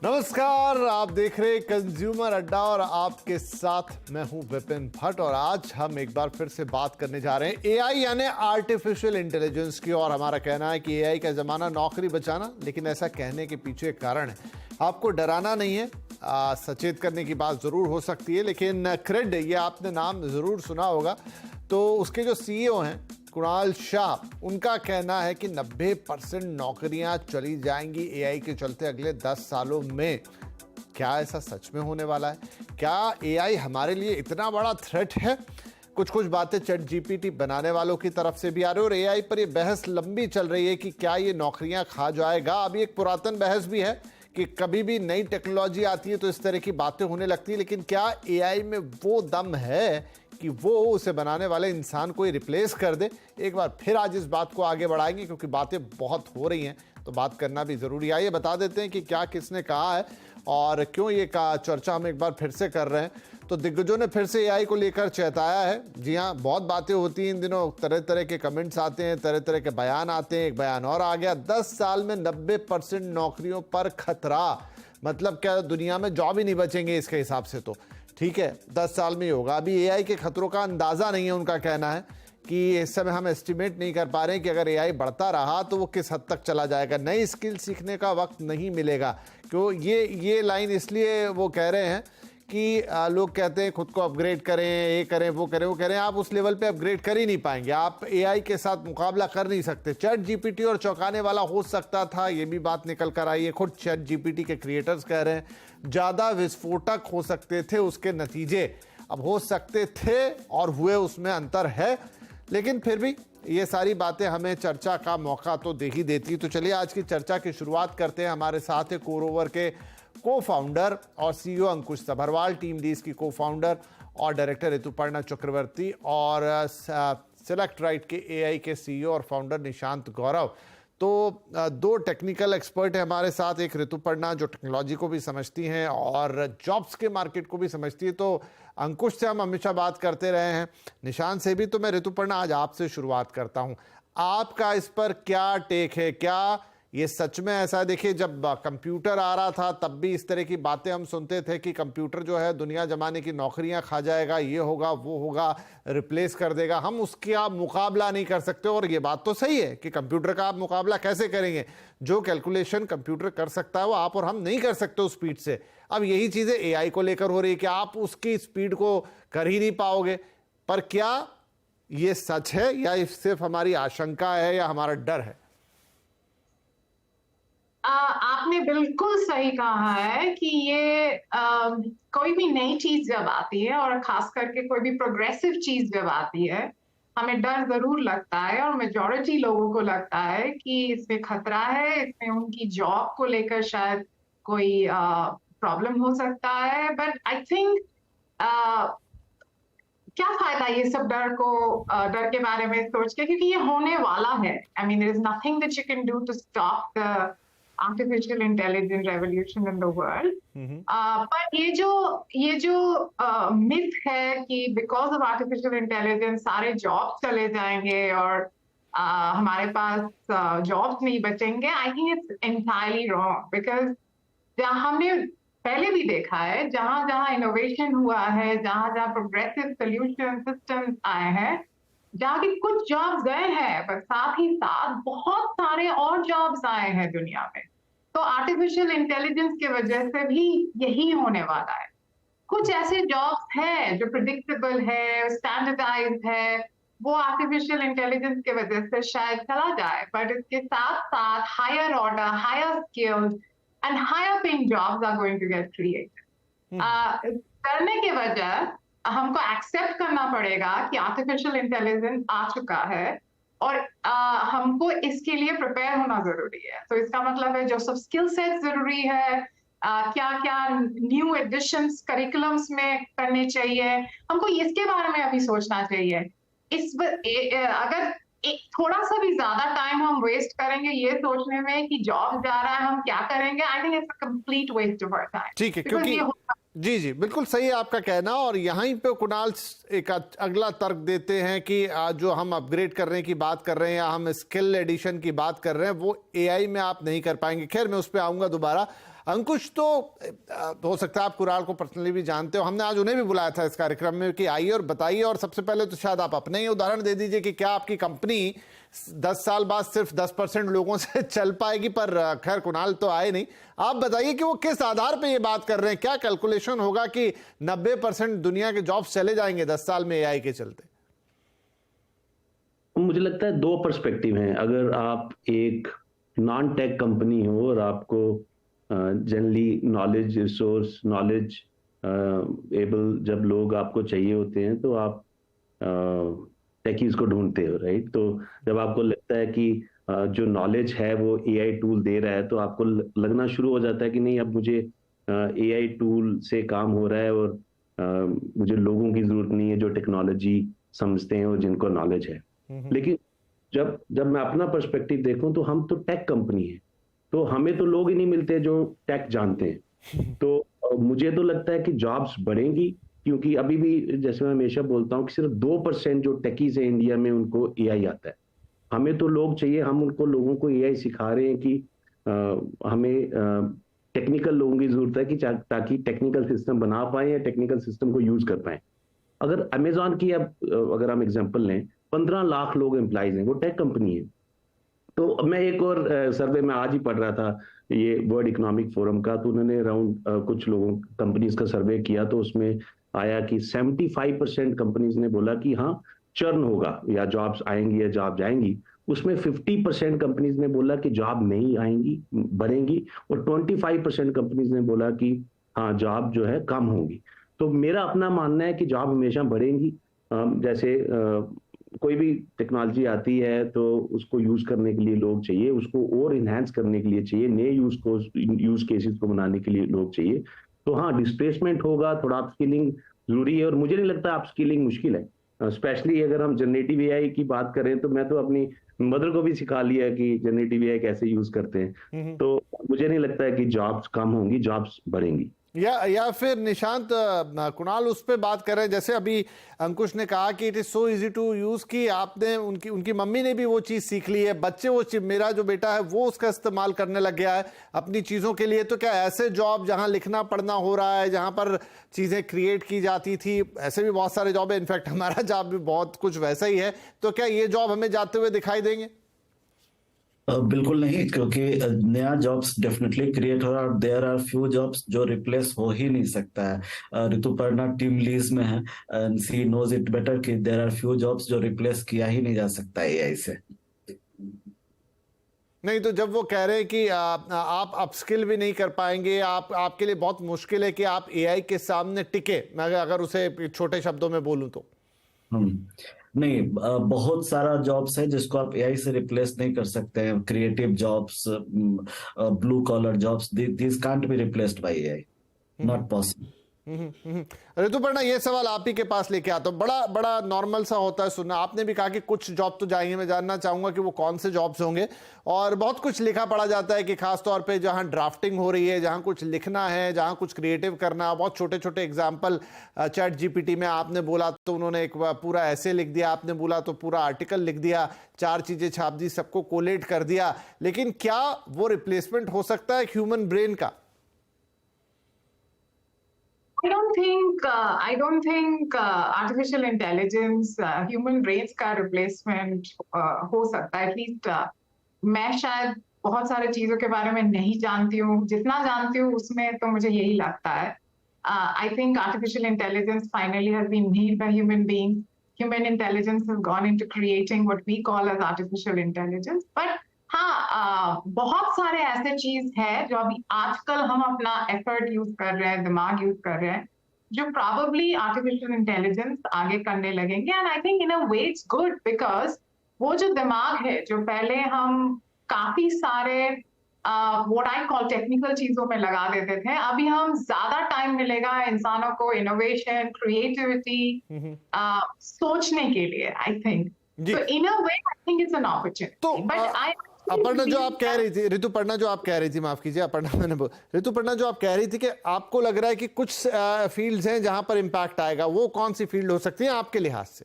नमस्कार, आप देख रहे हैं कंज्यूमर अड्डा और आपके साथ मैं हूं विपिन भट्ट। और आज हम एक बार फिर से बात करने जा रहे हैं एआई यानी आर्टिफिशियल इंटेलिजेंस की। और हमारा कहना है कि एआई का जमाना नौकरी बचाना, लेकिन ऐसा कहने के पीछे एक कारण है। आपको डराना नहीं है, सचेत करने की बात जरूर हो सकती है। लेकिन क्रेड, ये आपने नाम जरूर सुना होगा, तो उसके जो सीईओ हैं कुणाल शाह, उनका कहना है कि 90% नौकरियां चली जाएंगी एआई के चलते अगले 10 सालों में। क्या ऐसा सच में होने वाला है? क्या एआई हमारे लिए इतना बड़ा थ्रेट है? कुछ बातें चैट जीपीटी बनाने वालों की तरफ से भी आ रही है और एआई पर ये बहस लंबी चल रही है कि क्या ये नौकरियां खा जाएगा। अभी एक पुरातन बहस भी है कि कभी भी नई टेक्नोलॉजी आती है तो इस तरह की बातें होने लगती है, लेकिन क्या एआई में वो दम है कि वो उसे बनाने वाले इंसान को ही रिप्लेस कर दे? एक बार फिर आज इस बात को आगे बढ़ाएंगे क्योंकि बातें बहुत हो रही हैं, तो बात करना भी ज़रूरी है। आइए बता देते हैं कि क्या किसने कहा है और क्यों ये चर्चा हम एक बार फिर से कर रहे हैं। तो दिग्गजों ने फिर से एआई को लेकर चेताया है। जी हाँ, बहुत बातें होती हैं इन दिनों, तरह तरह के कमेंट्स आते हैं, तरह तरह के बयान आते हैं। एक बयान और आ गया, 10 साल में 90% नौकरियों पर खतरा। मतलब क्या दुनिया में जॉब ही नहीं बचेंगे इसके हिसाब से? तो ठीक है, 10 साल में ही होगा। अभी एआई के खतरों का अंदाज़ा नहीं है। उनका कहना है कि इस समय हम एस्टिमेट नहीं कर पा रहे हैं कि अगर एआई बढ़ता रहा तो वो किस हद तक चला जाएगा। नई स्किल सीखने का वक्त नहीं मिलेगा। क्यों ये लाइन इसलिए वो कह रहे हैं कि लोग कहते हैं खुद को अपग्रेड करें, ये करें, वो करें। वो कह रहे हैं आप उस लेवल पे अपग्रेड कर ही नहीं पाएंगे, आप एआई के साथ मुकाबला कर नहीं सकते। चैट जीपीटी और चौंकाने वाला हो सकता था, ये भी बात निकल कर आई है। खुद चैट जीपीटी के क्रिएटर्स कह रहे हैं ज़्यादा विस्फोटक हो सकते थे उसके नतीजे। अब हो सकते थे और हुए, उसमें अंतर है, लेकिन फिर भी ये सारी बातें हमें चर्चा का मौका तो दे ही देती। तो चलिए आज की चर्चा की शुरुआत करते हैं। हमारे साथ है कोरोवर के को-फाउंडर और सीईओ अंकुश सभरवाल, टीम डीज की को-फाउंडर और डायरेक्टर ऋतुपर्णा चक्रवर्ती, और सेलेक्ट राइट के एआई के सीईओ और फाउंडर निशांत गौरव। तो दो टेक्निकल एक्सपर्ट हैं हमारे साथ। एक ऋतुपर्णा जो टेक्नोलॉजी को भी समझती हैं और जॉब्स के मार्केट को भी समझती है। तो अंकुश से हम हमेशा बात करते रहे हैं, निशांत से भी। तो मैं ऋतुपर्णा आज आपसे शुरुआत करता हूं, आपका इस पर क्या टेक है? क्या ये सच में ऐसा है? देखिए, जब कंप्यूटर आ रहा था तब भी इस तरह की बातें हम सुनते थे कि कंप्यूटर जो है दुनिया जमाने की नौकरियां खा जाएगा, ये होगा, वो होगा, रिप्लेस कर देगा, हम उसका मुकाबला नहीं कर सकते। और ये बात तो सही है कि कंप्यूटर का आप मुकाबला कैसे करेंगे? जो कैलकुलेशन कंप्यूटर कर सकता है वो आप और हम नहीं कर सकते उस स्पीड से। अब यही चीज़ें एआई को लेकर हो रही है कि आप उसकी स्पीड को कर ही नहीं पाओगे। पर क्या ये सच है या सिर्फ हमारी आशंका है या हमारा डर है? आपने बिल्कुल सही कहा है कि ये कोई भी नई चीज जब आती है और खास करके कोई भी प्रोग्रेसिव चीज जब आती है, हमें डर जरूर लगता है और मेजॉरिटी लोगों को लगता है कि इसमें खतरा है, इसमें उनकी जॉब को लेकर शायद कोई प्रॉब्लम हो सकता है। बट आई थिंक क्या फायदा ये सब डर के बारे में सोच के, क्योंकि ये होने वाला है। I mean there is nothing that you can do to stop the artificial intelligence revolution in the world. पर ये जो मिथ है कि बिकॉज ऑफ आर्टिफिशियल इंटेलिजेंस सारे जॉब चले जाएंगे और हमारे पास जॉब्स नहीं बचेंगे, I think it's entirely wrong. Because हमने पहले भी देखा है, जहां जहां इनोवेशन हुआ है, जहां जहां प्रोग्रेसिव सोल्यूशन सिस्टम्स आए हैं, जहां की कुछ जॉब्स गए हैं, पर साथ ही साथ बहुत सारे और जॉब्स आए हैं दुनिया में। तो आर्टिफिशियल इंटेलिजेंस की वजह से भी यही होने वाला है। कुछ ऐसे जॉब्स हैं जो प्रिडिक्टेबल है, स्टैंडर्डाइज्ड है, वो आर्टिफिशियल इंटेलिजेंस की वजह से शायद चला जाए। बट इसके साथ साथ higher order, higher skilled and higher paying jobs are going to get created. करने के वजह हमको एक्सेप्ट करना पड़ेगा कि आर्टिफिशियल इंटेलिजेंस आ चुका है और हमको इसके लिए प्रिपेयर होना जरूरी है। तो इसका मतलब है जो सब स्किल सेट जरूरी है, क्या क्या न्यू एडिशंस करिकुलम्स में करने चाहिए, हमको इसके बारे में अभी सोचना चाहिए। अगर थोड़ा सा भी ज्यादा टाइम हम वेस्ट करेंगे ये सोचने में कि जॉब जा रहा है हम क्या करेंगे, I think it's a complete waste of our time. ठीक है, क्योंकि जी जी, बिल्कुल सही है आपका कहना। और यहीं पे कुणाल एक अगला तर्क देते हैं कि जो हम अपग्रेड करने की बात कर रहे हैं या हम स्किल एडिशन की बात कर रहे हैं वो एआई में आप नहीं कर पाएंगे। खैर मैं उस पर आऊंगा दोबारा। अंकुश, तो हो सकता है आप कुणाल को पर्सनली भी जानते हो, हमने आज उन्हें भी बुलाया था इस कार्यक्रम में कि आइए और बताइए, और सबसे पहले तो शायद आप अपने ही उदाहरण दे दीजिए कि क्या आपकी कंपनी 10 साल बाद सिर्फ 10% लोगों से चल पाएगी। पर खैर कुणाल तो आए नहीं, आप बताइए कि वो किस आधार पे ये बात कर रहे हैं, क्या कैलकुलेशन होगा कि 90% दुनिया के जॉब्स चले जाएंगे 10 साल में एआई के चलते? मुझे लगता है दो पर्सपेक्टिव हैं। अगर आप एक नॉन टेक कंपनी हो और आपको generally knowledge resource knowledge able जब लोग आपको चाहिए होते हैं तो आप टेकीज को ढूंढते हो, राइट? तो जब आपको लगता है कि जो नॉलेज है वो एआई टूल दे रहा है तो आपको लगना शुरू हो जाता है कि नहीं, अब मुझे एआई टूल से काम हो रहा है और मुझे लोगों की जरूरत नहीं है जो टेक्नोलॉजी समझते हैं और जिनको नॉलेज है। लेकिन जब मैं अपना पर्सपेक्टिव देखूं तो हम तो टेक कंपनी है, तो हमें तो लोग ही नहीं मिलते जो टेक जानते हैं। तो मुझे तो लगता है कि जॉब्स बढ़ेंगी, क्योंकि अभी भी जैसे मैं हमेशा बोलता हूँ कि सिर्फ 2% जो टेकीज है इंडिया में उनको एआई आता है। हमें तो लोग चाहिए, हम उनको लोगों को एआई सिखा रहे हैं कि हमें टेक्निकल लोगों की जरूरत है कि ताकि टेक्निकल सिस्टम बना पाए या टेक्निकल सिस्टम को यूज कर पाए। अगर अमेजॉन की अगर हम एग्जांपल लें, 15 लाख लोग एम्प्लॉइज हैं, वो टेक कंपनी है। तो मैं एक और सर्वे में आज ही पढ़ रहा था, ये वर्ल्ड इकोनॉमिक फोरम का, तो उन्होंने अराउंड कुछ लोगों कंपनीज का सर्वे किया तो उसमें आया कि 75% कंपनीज ने बोला कि हाँ चर्न होगा या जॉब्स आएंगी या जॉब जाएंगी। उसमें 50% कंपनीज ने बोला कि जॉब नहीं आएंगी, बढ़ेंगी, और 25% कंपनीज ने बोला कि हाँ जॉब जो है कम होंगी। तो मेरा अपना मानना है कि जॉब हमेशा बढ़ेंगी। जैसे कोई भी टेक्नोलॉजी आती है तो उसको यूज करने के लिए लोग चाहिए, उसको और इनहेंस करने के लिए चाहिए, नए यूज केसेस को बनाने के लिए लोग चाहिए। तो हाँ डिस्प्लेसमेंट होगा, थोड़ा अपस्किलिंग जरूरी है, और मुझे नहीं लगता अपस्किलिंग मुश्किल है। स्पेशली अगर हम जनरेटिव एआई की बात करें तो मैं तो अपनी मदर को भी सिखा लिया कि जनरेटिव एआई कैसे यूज करते हैं। तो मुझे नहीं लगता है कि जॉब्स कम होंगी, जॉब्स बढ़ेंगी। या फिर निशांत, कुणाल उस पे बात कर रहे हैं, जैसे अभी अंकुश ने कहा कि it is so easy to use कि आपने उनकी मम्मी ने भी वो चीज सीख ली है, बच्चे वो मेरा जो बेटा है वो उसका इस्तेमाल करने लग गया है अपनी चीजों के लिए। तो क्या ऐसे जॉब जहां लिखना पढ़ना हो रहा है, जहां पर चीजें क्रिएट की जाती थी, ऐसे भी बहुत सारे जॉब है, इनफैक्ट हमारा जॉब भी बहुत कुछ वैसा ही है, तो क्या ये जॉब हमें जाते हुए दिखाई देंगे? बिल्कुल नहीं, क्योंकि नया जॉब्स डेफिनेटली क्रिएट हो रहा है और देयर आर फ्यू जॉब्स जो रिप्लेस हो ही नहीं सकता है। ऋतुपर्णा टीम लीज में है and she knows it better कि देयर आर फ्यू जॉब्स जो रिप्लेस किया ही नहीं जा सकता एआई से। नहीं, तो जब वो कह रहे हैं कि आप अपस्किल भी नहीं कर पाएंगे, आपके लिए बहुत मुश्किल है कि आप एआई के सामने टिके, मैं अगर उसे छोटे शब्दों में बोलूं तो। नहीं, बहुत सारा जॉब्स है जिसको आप एआई से रिप्लेस नहीं कर सकते हैं। Creative jobs, blue collar jobs, this can't be replaced by AI, not possible. Rituparna, ये सवाल आप ही के पास लेके आता हूं, बड़ा बड़ा नॉर्मल सा होता है सुनना। आपने भी कहा कि कुछ जॉब तो जाएंगे, मैं जानना चाहूंगा कि वो कौन से जॉब्स होंगे। और बहुत कुछ लिखा पड़ा जाता है कि खासतौर पे जहां ड्राफ्टिंग हो रही है, जहां कुछ लिखना है, जहां कुछ क्रिएटिव करना, बहुत छोटे छोटे एग्जाम्पल। चैट जीपीटी में आपने बोला तो उन्होंने एक पूरा ऐसे लिख दिया, आपने बोला तो पूरा आर्टिकल लिख दिया, 4 चीजें छाप दी, सबको कोलेट कर दिया। लेकिन क्या वो रिप्लेसमेंट हो सकता है ह्यूमन ब्रेन का? I don't think artificial intelligence, human brains का replacement हो सकता है। At least मैं शायद बहुत सारे चीजों के बारे में नहीं जानती हूँ, जितना जानती हूँ उसमें तो मुझे यही लगता है। I think artificial intelligence finally has been made by human beings. Human intelligence has gone into creating what we call as artificial intelligence. But हाँ, बहुत सारे ऐसे चीज है जो अभी आजकल हम अपना एफर्ट यूज कर रहे हैं, दिमाग यूज कर रहे हैं, जो probably artificial intelligence आगे करने लगेंगे। And I think in a way it's good because वो जो दिमाग है जो पहले हम काफी सारे what I call technical चीजों में लगा देते थे, अभी हम ज्यादा टाइम मिलेगा इंसानों को innovation, creativity सोचने के लिए, I think. So in a way I think it's an opportunity. But I Aparna जो आप कह रही थी, ऋतुपर्णा जो आप कह रही थी, माफ कीजिए अपर्णा, मैंने ऋतुपर्णा जो आप कह रही थी कि आपको लग रहा है कि कुछ फील्ड्स हैं जहां पर इम्पैक्ट आएगा, वो कौन सी फील्ड हो सकती है आपके लिहाज से?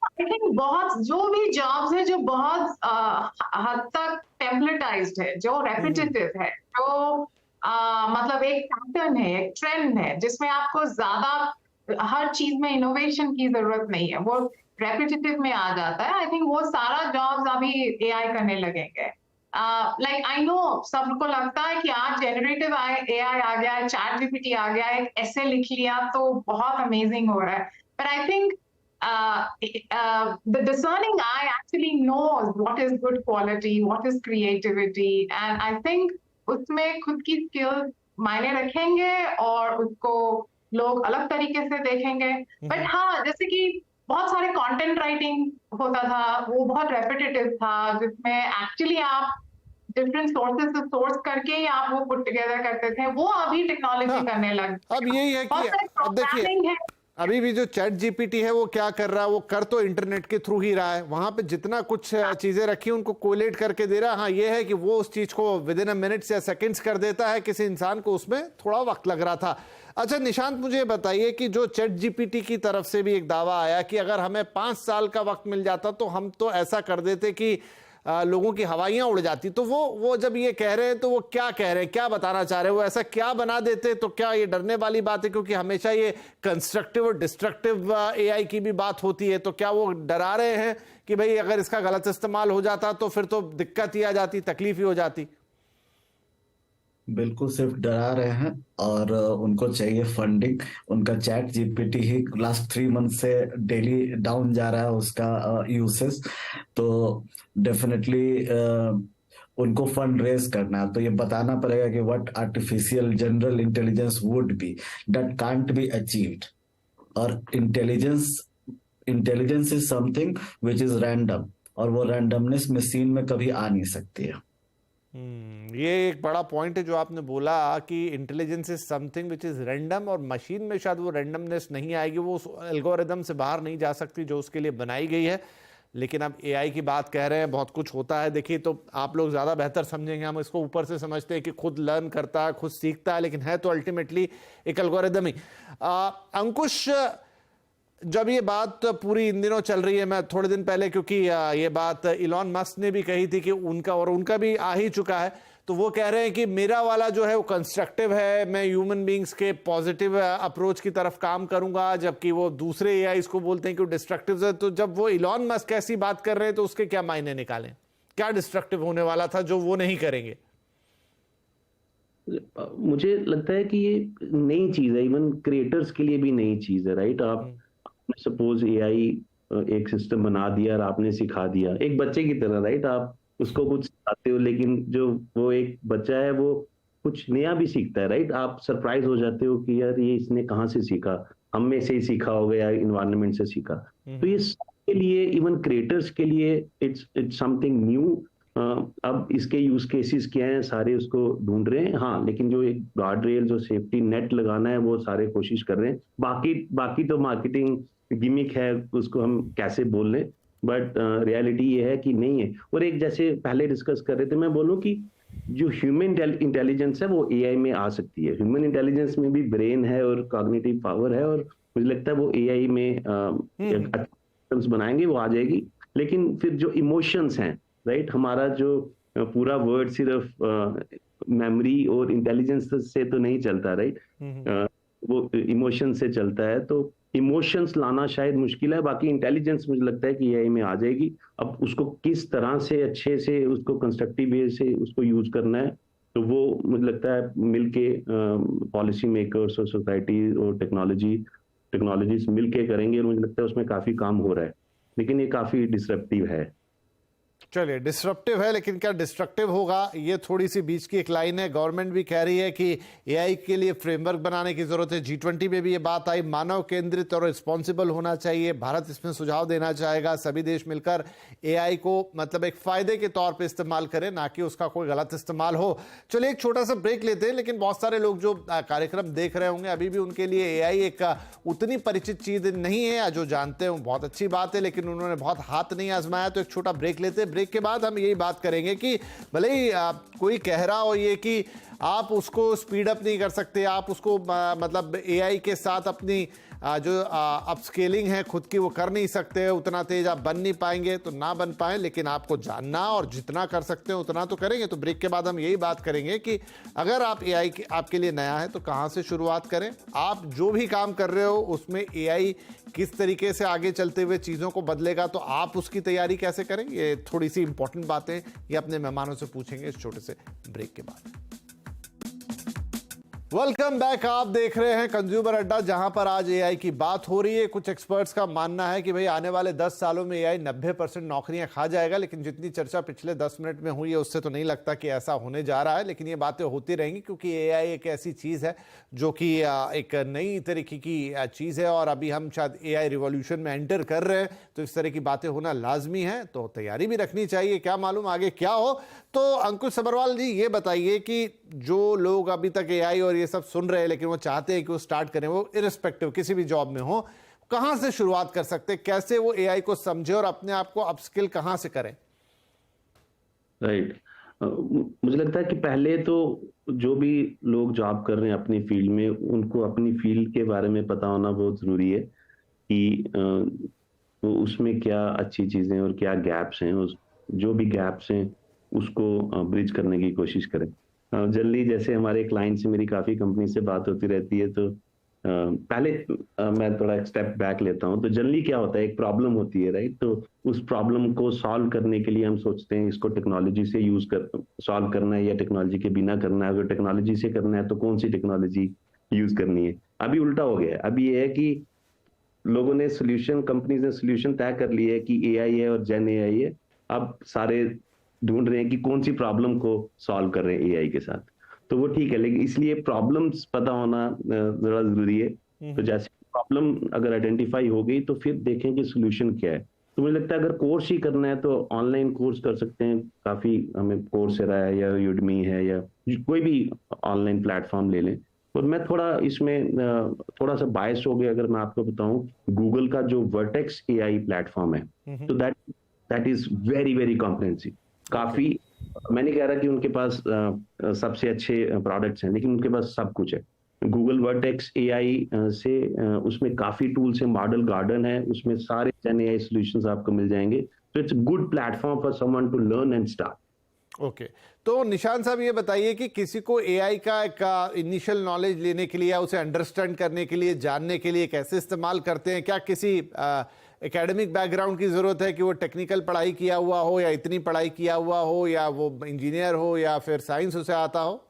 आई थिंक बहुत जो भी जॉब्स है जो बहुत हद तक टेम्पलेटाइज्ड है, जो रेपिटेटिव है, जो मतलब एक पैटर्न है, एक ट्रेंड है, जिसमें आपको ज्यादा हर चीज में इनोवेशन की जरूरत नहीं है, वो रेपिटेटिव में आ जाता है। आई थिंक वो सारा जॉब्स अभी एआई करने लगेंगे। लाइक आई नो सबको लगता है कि आज जेनरेटिव एआई आ गया है, चैट जीपीटी आ गया है, एक ऐसे लिख लिया तो बहुत अमेजिंग हो रहा है, but I think the discerning eye actually knows what is good quality, what is creativity, and I think उसमें खुद की skills मायने रखेंगे और उसको लोग अलग तरीके से देखेंगे। बट हाँ, जैसे कि बहुत सारे कंटेंट राइटिंग होता था, वो बहुत रेपिटेटिव था, जिसमें एक्चुअली आप डिफरेंट सोर्सेज से सोर्स करके ही आप वो पुट टुगेदर करते थे, वो अभी टेक्नोलॉजी करने लग गई। अब यही है कि अब देखिए अभी भी जो चैट जीपीटी है वो क्या कर रहा है, वो कर तो इंटरनेट के थ्रू ही रहा है, वहां पे जितना कुछ चीजें रखी उनको कोलेट करके दे रहा है। हाँ, ये है कि वो उस चीज को विद इन अ मिनट्स या सेकंड्स कर देता है, किसी इंसान को उसमें थोड़ा वक्त लग रहा था। अच्छा निशांत, मुझे बताइए कि जो चैट जीपीटी की तरफ से भी एक दावा आया कि अगर हमें 5 साल का वक्त मिल जाता तो हम तो ऐसा कर देते कि लोगों की हवाइयां उड़ जाती, तो वो जब ये कह रहे हैं तो वो क्या कह रहे हैं, क्या बताना चाह रहे हैं, वो ऐसा क्या बना देते? तो क्या ये डरने वाली बात है? क्योंकि हमेशा ये कंस्ट्रक्टिव और डिस्ट्रक्टिव एआई की भी बात होती है, तो क्या वो डरा रहे हैं कि भाई अगर इसका गलत इस्तेमाल हो जाता तो फिर तो दिक्कत ही आ जाती, तकलीफ ही हो जाती? बिल्कुल सिर्फ डरा रहे हैं, और उनको चाहिए फंडिंग। उनका चैट जीपीटी ही लास्ट 3 मंथ से डेली डाउन जा रहा है उसका यूसेज, तो डेफिनेटली उनको फंड रेज करना है। तो ये बताना पड़ेगा कि what artificial general intelligence would be that can't be achieved. और intelligence is something which is random, और वो रैंडमनेस मशीन में कभी आ नहीं सकती है। ये एक बड़ा पॉइंट है जो आपने बोला कि intelligence is something which is random, और मशीन में शायद वो रैंडमनेस नहीं आएगी, वो उस एल्गोरिदम से बाहर नहीं जा सकती जो उसके लिए बनाई गई है। लेकिन अब एआई की बात कह रहे हैं, बहुत कुछ होता है, देखिए तो आप लोग ज़्यादा बेहतर समझेंगे, हम इसको ऊपर से समझते हैं कि खुद लर्न करता है, खुद सीखता है, लेकिन है तो अल्टीमेटली एक एल्गोरिदम ही। अंकुश, जब ये बात पूरी इन दिनों चल रही है, मैं थोड़े दिन पहले, क्योंकि ये बात इलॉन मस्क ने भी कही थी कि उनका भी आ ही चुका है, तो वो कह रहे हैं कि मेरा वाला जो है वो कंस्ट्रक्टिव है, मैं ह्यूमन बींग्स के पॉजिटिव अप्रोच की तरफ काम करूंगा, जबकि वो दूसरे एआई इसको बोलते हैं कि वो डिस्ट्रक्टिव है। तो जब वो इलॉन मस्क ऐसी बात कर रहे हैं तो उसके क्या मायने निकालें? क्या डिस्ट्रक्टिव होने वाला था जो वो नहीं करेंगे? मुझे लगता है कि ये नई चीज है, इवन क्रिएटर्स के लिए भी नई चीज है, राइट? आप सपोज एआई एक सिस्टम बना दिया और आपने सिखा दिया, एक बच्चे की तरह, राइट? आप उसको कुछ सिखाते हो, लेकिन जो वो एक बच्चा है वो कुछ नया भी सीखता है, राइट? आप सरप्राइज हो जाते हो कि यार ये इसने कहाँ से सीखा, हम में से ही सीखा होगा या इन्वायरमेंट से सीखा। तो ये सबके लिए, इवन क्रिएटर्स के लिए इट्स समथिंग न्यू। अब इसके यूज केसेस क्या हैं, सारे उसको ढूंढ रहे हैं। हाँ, लेकिन जो एक गार्ड रेल, जो सेफ्टी नेट लगाना है, वो सारे कोशिश कर रहे हैं। बाकी तो मार्केटिंग गिमिक है, उसको हम कैसे बोल लें, बट रियलिटी ये है कि नहीं है। और एक, जैसे पहले डिस्कस कर रहे थे, मैं बोलूं कि जो ह्यूमन इंटेलिजेंस है वो एआई में आ सकती है। ह्यूमन इंटेलिजेंस में भी ब्रेन है और कॉग्निटिव पावर है, और मुझे लगता है वो एआई में बनाएंगे वो आ जाएगी। लेकिन फिर जो इमोशंस हैं, राइट, हमारा जो पूरा वर्ड सिर्फ मेमोरी और इंटेलिजेंस से तो नहीं चलता, राइट? वो इमोशन से चलता है, तो इमोशंस लाना शायद मुश्किल है। बाकी इंटेलिजेंस मुझे लगता है कि एआई में आ जाएगी। अब उसको किस तरह से अच्छे से, उसको कंस्ट्रक्टिव वे से उसको यूज करना है, तो वो मुझे लगता है मिलके पॉलिसी मेकर्स और सोसाइटी और टेक्नोलॉजीज मिलके करेंगे, और मुझे लगता है उसमें काफी काम हो रहा है, लेकिन ये काफी डिसरप्टिव है। चलिए, डिस्ट्रप्टिव है, लेकिन क्या डिस्ट्रक्टिव होगा, ये थोड़ी सी बीच की एक लाइन है। गवर्नमेंट भी कह रही है कि एआई के लिए फ्रेमवर्क बनाने की जरूरत है। G20 में भी ये बात आई, मानव केंद्रित और रिस्पॉन्सिबल होना चाहिए। भारत इसमें सुझाव देना चाहेगा, सभी देश मिलकर एआई को मतलब एक फायदे के तौर पे इस्तेमाल करें, ना कि उसका कोई गलत इस्तेमाल हो। चलिए एक छोटा सा ब्रेक लेते हैं, लेकिन बहुत सारे लोग जो कार्यक्रम देख रहे होंगे अभी भी उनके लिए एआई एक उतनी परिचित चीज नहीं है, जो जानते हो बहुत अच्छी बात है, लेकिन उन्होंने बहुत हाथ नहीं आजमाया। तो एक छोटा ब्रेक लेते हैं। ब्रेक के बाद हम यही बात करेंगे कि भले ही कोई कह रहा हो ये कि आप उसको स्पीड अप नहीं कर सकते, आप उसको मतलब एआई के साथ अपनी जो अपस्केलिंग है खुद की वो कर नहीं सकते, उतना तेज आप बन नहीं पाएंगे, तो ना बन पाए, लेकिन आपको जानना और जितना कर सकते हैं उतना तो करेंगे। तो ब्रेक के बाद हम यही बात करेंगे कि अगर आप एआई आपके लिए नया है तो कहाँ से शुरुआत करें, आप जो भी काम कर रहे हो उसमें एआई किस तरीके से आगे चलते हुए चीज़ों को बदलेगा, तो आप उसकी तैयारी कैसे करें। ये थोड़ी सी इंपॉर्टेंट बातें ये अपने मेहमानों से पूछेंगे इस छोटे से ब्रेक के बाद। Welcome back. आप देख रहे हैं कंज्यूमर अड्डा, जहां पर आज एआई की बात हो रही है। कुछ एक्सपर्ट्स का मानना है कि भाई आने वाले 10 सालों में एआई 90% नौकरियां खा जाएगा, लेकिन जितनी चर्चा पिछले 10 मिनट में हुई है उससे तो नहीं लगता कि ऐसा होने जा रहा है। लेकिन ये बातें होती रहेंगी क्योंकि एआई एक ऐसी चीज़ है जो कि एक नई तरीके की चीज़ है और अभी हम शायद एआई रिवॉल्यूशन में एंटर कर रहे हैं, तो इस तरह की बातें होना लाजमी है, तो तैयारी भी रखनी चाहिए। क्या मालूम आगे क्या हो। तो अंकुश सबरवाल जी, ये बताइए कि जो लोग अभी तक एआई और ये सब सुन रहे हैं लेकिन वो चाहते हैं कि वो स्टार्ट करें, वो इरिस्पेक्टिव किसी भी जॉब में हो, कहां से शुरुआत कर सकते हैं, कैसे वो एआई को समझे और अपने आप को अपस्किल कहां से करें? राइट। मुझे लगता है कि पहले तो जो भी लोग जॉब कर रहे हैं अपनी फील्ड में, उनको अपनी फील्ड के बारे में पता होना बहुत जरूरी है कि उसमें क्या अच्छी चीजें और क्या गैप्स हैं, जो भी गैप्स हैं उसको ब्रिज करने की कोशिश करें। जल्दी जैसे हमारे क्लाइंट से मेरी काफ़ी कंपनी से बात होती रहती है, तो पहले मैं थोड़ा एक स्टेप बैक लेता हूँ। तो जनरली क्या होता है, एक प्रॉब्लम होती है, राइट। तो उस प्रॉब्लम को सॉल्व करने के लिए हम सोचते हैं इसको टेक्नोलॉजी से सॉल्व करना है या टेक्नोलॉजी के बिना करना है। अगर टेक्नोलॉजी से करना है तो कौन सी टेक्नोलॉजी यूज करनी है। अभी उल्टा हो गया है। अभी ये है कि लोगों ने कंपनीज ने सोल्यूशन तय कर लिया है कि एआई है और जेन एआई है। अब सारे ढूंढ रहे हैं कि कौन सी प्रॉब्लम को सॉल्व कर रहे हैं एआई के साथ। तो वो ठीक है, लेकिन इसलिए प्रॉब्लम्स पता होना जरा जरूरी है। तो जैसे प्रॉब्लम अगर आइडेंटिफाई हो गई तो फिर देखें कि सोल्यूशन क्या है। तो मुझे लगता है अगर कोर्स ही करना है तो ऑनलाइन कोर्स कर सकते हैं। काफी हमें कोर्सेरा है या यूडमी है या कोई भी ऑनलाइन प्लेटफॉर्म ले लें। और मैं थोड़ा इसमें थोड़ा सा बायस हो गया अगर मैं आपको बताऊं, गूगल का जो वर्टेक्स एआई प्लेटफॉर्म है, तो that is very very comprehensive. काफी, मैं नहीं कह रहा कि उनके पास सबसे अच्छे प्रोडक्ट्स हैं, लेकिन उनके पास सब कुछ है। गूगल वर्टेक्स एआई से उसमें काफी टूल्स हैं, मॉडल गार्डन है, उसमें सारे जेन एआई सॉल्यूशंस आपको मिल जाएंगे। तो it's good platform for someone to learn and start. Okay, तो निशान साहब ये बताइए कि किसी को एआई का इनिशियल नॉलेज लेने के लिए या उसे अंडरस्टैंड करने के लिए, जानने के लिए कैसे इस्तेमाल करते हैं, क्या किसी एकेडमिक बैकग्राउंड की जरूरत है कि वो टेक्निकल पढ़ाई किया हुआ हो या इतनी पढ़ाई किया हुआ हो या वो इंजीनियर हो या फिर साइंस उसे आता हो?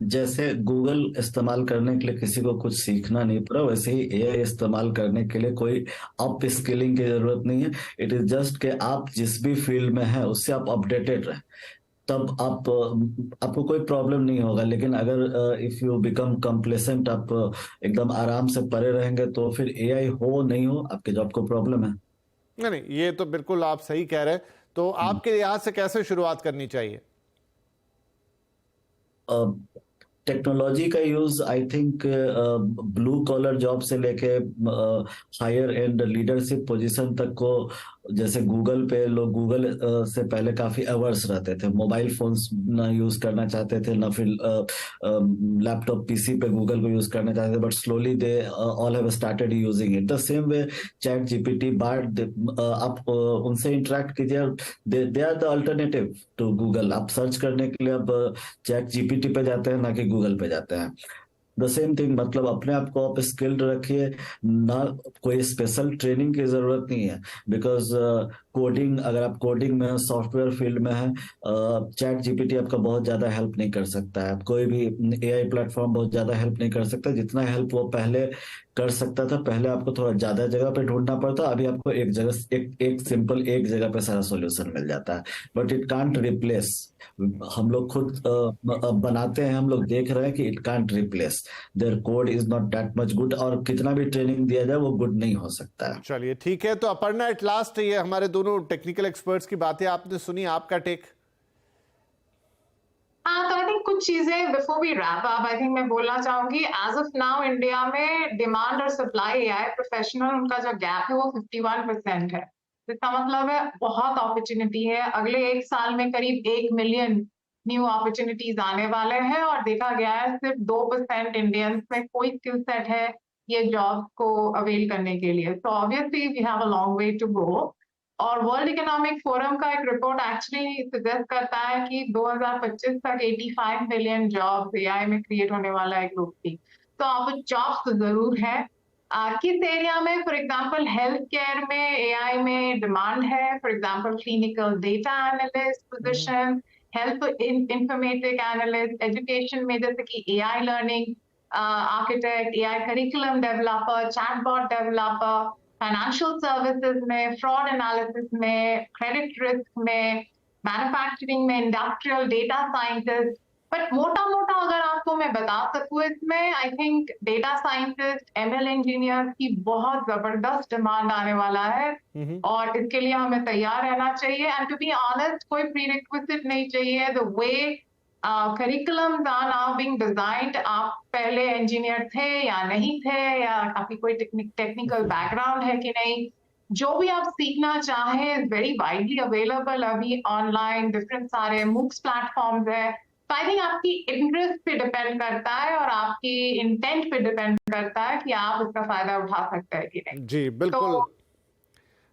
जैसे गूगल इस्तेमाल करने के लिए किसी को कुछ सीखना नहीं पड़ा, वैसे ही एआई इस्तेमाल करने के लिए कोई अप स्किलिंग की जरूरत नहीं है। इट इज जस्ट कि आप जिस भी फील्ड में हैं उससे आप अपडेटेड रहें, तब आपको कोई प्रॉब्लम नहीं होगा। लेकिन अगर इफ यू बिकम कंप्लेसेंट, आप एकदम आराम से पड़े रहेंगे, तो फिर एआई हो नहीं हो आपके जॉब को प्रॉब्लम है। नहीं, ये तो बिल्कुल आप सही कह रहे हैं। तो आपके लिहाज से कैसे शुरुआत करनी चाहिए? टेक्नोलॉजी का use I think blue collar job से लेके हायर एंड लीडरशिप पोजीशन तक को, जैसे गूगल पे लोग गूगल से पहले काफी अवर्स रहते थे, मोबाइल फोन्स ना यूज करना चाहते थे, ना फिर लैपटॉप पीसी पे गूगल को यूज करना चाहते थे, but slowly they all have started using it. The same way ChatGPT, Bard, आप उनसे इंटरेक्ट कीजिए, they are the alternative to Google. आप सर्च करने के लिए अब चैट जीपीटी पे जाते हैं, ना कि गूगल पे जाते हैं। द सेम थिंग, मतलब अपने आप को आप स्किल्ड रखिए, ना कोई स्पेशल ट्रेनिंग की जरूरत नहीं है। बिकॉज कोडिंग, अगर आप कोडिंग में है, सॉफ्टवेयर फील्ड में है, चैट जीपीटी आपका बहुत ज्यादा हेल्प नहीं कर सकता है। कोई भी एआई प्लेटफॉर्म बहुत ज्यादा हेल्प नहीं कर सकता जितना हेल्प वो पहले कर सकता था। पहले आपको थोड़ा ज्यादा जगह पे ढूंढना पड़ता, अभी आपको एक जगह, एक सिंपल एक जगह पे सारा सॉल्यूशन मिल जाता है। But it can't replace. हम लोग खुद बनाते हैं, हम लोग देख रहे हैं कि it can't replace, their code is not that much good, और कितना भी ट्रेनिंग दिया जाए वो गुड नहीं हो सकता है। चलिए ठीक है, तो अपर्णा, एट लास्ट ये हमारे दोनों टेक्निकल एक्सपर्ट्स की बातें आपने सुनी, आपका टेक? हाँ, तो आई थिंक कुछ चीजें before we wrap up, I think मैं बोलना चाहूंगी, एज ऑफ नाउ इंडिया में डिमांड और सप्लाई एआई प्रोफेशनल, उनका जो गैप है वो 51% है। इसका मतलब है बहुत अपॉर्चुनिटी है। अगले 1 साल में करीब 1 मिलियन न्यू अपॉर्चुनिटीज आने वाले हैं और देखा गया है सिर्फ 2% इंडियंस में कोई स्किल सेट है ये जॉब को अवेल करने के लिए। तो obviously we have a long way to go. और वर्ल्ड इकोनॉमिक फोरम का एक रिपोर्ट एक्चुअली सजेस्ट करता है कि 2025 तक 85 मिलियन जॉब्स एआई में क्रिएट होने वाला है ग्लोबली। तो आप जॉब्स तो जरूर है। किस एरिया में? फॉर एग्जांपल हेल्थ केयर में एआई में डिमांड है। For example clinical data analyst position, health informatic analyst, education में जैसे कि AI learning architect, AI curriculum developer, chatbot developer, financial services में, फ्रॉड एनालिसिस में, क्रेडिट रिस्क में, मैन्युफैक्चरिंग में, इंडस्ट्रियल डेटा साइंटिस्ट। बट मोटा मोटा अगर आपको मैं बता सकूं इसमें, I think data scientist, ML engineer की बहुत जबरदस्त डिमांड आने वाला है और इसके लिए हमें तैयार रहना चाहिए। एंड टू बी ऑनेस्ट, कोई प्रीरिक्विजिट नहीं चाहिए। The way curriculums are now being designed, आप पहले इंजीनियर थे या नहीं थे, या आपकी कोई टेक्निकल बैकग्राउंड है कि नहीं, जो भी आप सीखना चाहें इज वेरी वाइडली अवेलेबल अभी ऑनलाइन। डिफरेंट सारे मूक्स प्लेटफॉर्म्स है। तो आई थिंक आपकी इंटरेस्ट पे डिपेंड करता है और आपकी इंटेंट पे डिपेंड करता है कि आप इसका फायदा उठा सकते हैं कि नहीं। जी बिल्कुल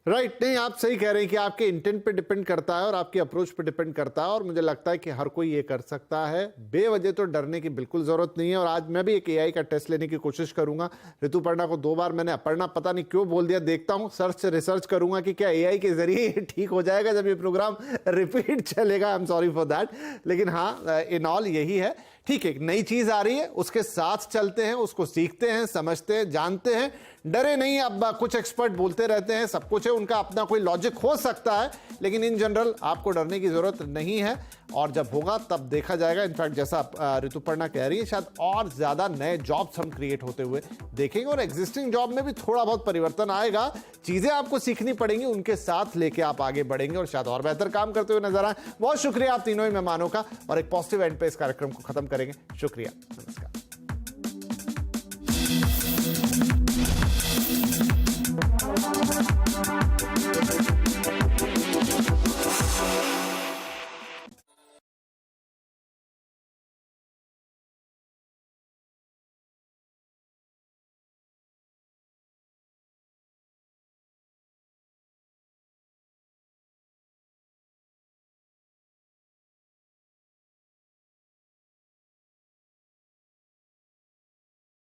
राइट। नहीं, आप सही कह रहे हैं कि आपके इंटेंट पे डिपेंड करता है और आपकी अप्रोच पे डिपेंड करता है, और मुझे लगता है कि हर कोई ये कर सकता है। बेवजह तो डरने की बिल्कुल जरूरत नहीं है। और आज मैं भी एक एआई का टेस्ट लेने की कोशिश करूंगा। ऋतुपर्णा को 2 बार मैंने अपर्णा पता नहीं क्यों बोल दिया, देखता हूं, रिसर्च करूंगा कि क्या एआई के जरिए ये ठीक हो जाएगा जब ये प्रोग्राम रिपीट चलेगा। I am sorry for that, लेकिन हाँ, इन ऑल यही है। ठीक है, एक नई चीज आ रही है, उसके साथ चलते हैं, उसको सीखते हैं, समझते हैं, जानते हैं, डरे नहीं। अब कुछ एक्सपर्ट बोलते रहते हैं, सब कुछ है, उनका अपना कोई लॉजिक हो सकता है, लेकिन इन जनरल आपको डरने की जरूरत नहीं है। और जब होगा तब देखा जाएगा। इनफैक्ट जैसा ऋतुपर्णा कह रही है, शायद और ज्यादा नए जॉब्स हम क्रिएट होते हुए देखेंगे और एग्जिस्टिंग जॉब में भी थोड़ा बहुत परिवर्तन आएगा। चीजें आपको सीखनी पड़ेंगी, उनके साथ लेके आप आगे बढ़ेंगे और शायद और बेहतर काम करते हुए नजर आए। बहुत शुक्रिया आप तीनों ही मेहमानों का, और एक पॉजिटिव एंड पे इस कार्यक्रम को खत्म करेंगे। शुक्रिया, नमस्कार।